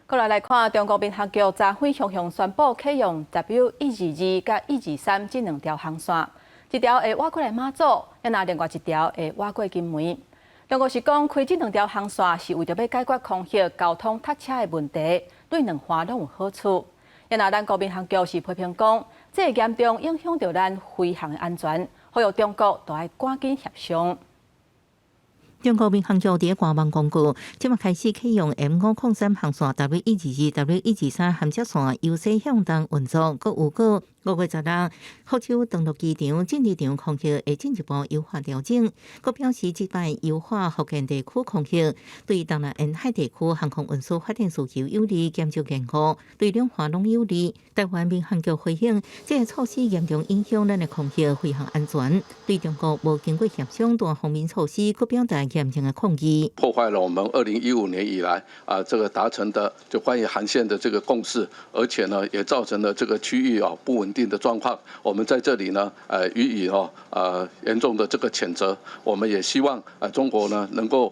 过来看，中国民航局昨天雄雄宣布启用 W122甲123这两条航线，一条会挖过来马祖，那另外一条会挖过金门。中国是讲开这两条航线是为着要解决空域交通塞车的问题，对两方拢有好处。那咱国民航局是批评讲，这严重影响到咱飞行的安全，呼吁中国都要赶紧协商。中国民航局伫官网公告，即马开始启用 M503航线 W122、W123含接线优先向东运作，搁有过5月10日，福州登陆机场、进机场空域会进一步优化调整。搁表示，即摆优化福建地区空域，对东南沿海地区航空运输发展需求有利，减少延误，对两方拢有利。台湾民航局回应，这个措施严重影响咱的空域飞行安全，对中国无经过协商单方面措施，搁表达严正的抗议，破坏了我们2015年以来这个达成的就关于航线的这个共识，而且呢也造成了这个区域不稳定的状况。我们在这里呢予以严重的这个谴责。我们也希望中国呢能够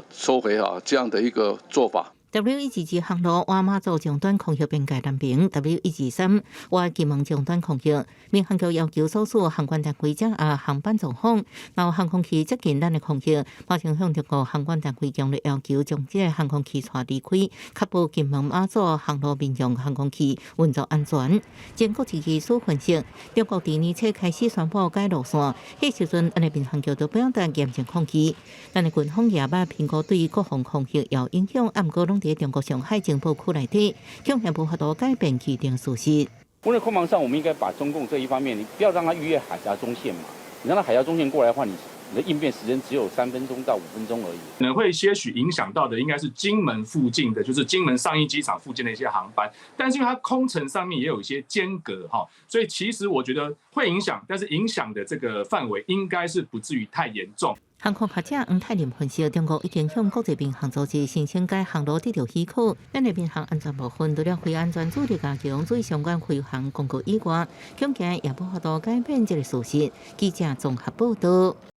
收回这样的一个做法。W122航路往马祖长短空域边界南平 ，W123往金门长短空域。民航局要求所属航管单位掌握航班状况，若航空器接近咱的空域，马上向中国航管单位强烈要求将这航空器带离开，确保金门马祖航路民用航空器运作安全。经国际技术分析，中国第二次开始宣布改路线，迄时阵，咱的民航局就表达严正抗议。咱的军方也捌评估对各项空域有影响，毋过拢在中国上海情报区内底，恐吓无法度改变既定事实。无论空防上，我们应该把中共这一方面，你不要让它逾越海峡中线嘛。你让它海峡中线过来的话，你的应变时间只有3分钟到5分钟而已。可能会些许影响到的，应该是金门附近的，就是金门上义机场附近的一些航班。但是因为它空程上面也有一些间隔所以其实我觉得会影响，但是影响的这个范围应该是不至于太严重。航空学者黄泰林分析，中国已经向国际民航组织申请该航路得到许可。咱的民航安全部分除了飞安全主力加强，对相关飞行公告以外，恐惊也无法度改变这个事实。记者综合报道。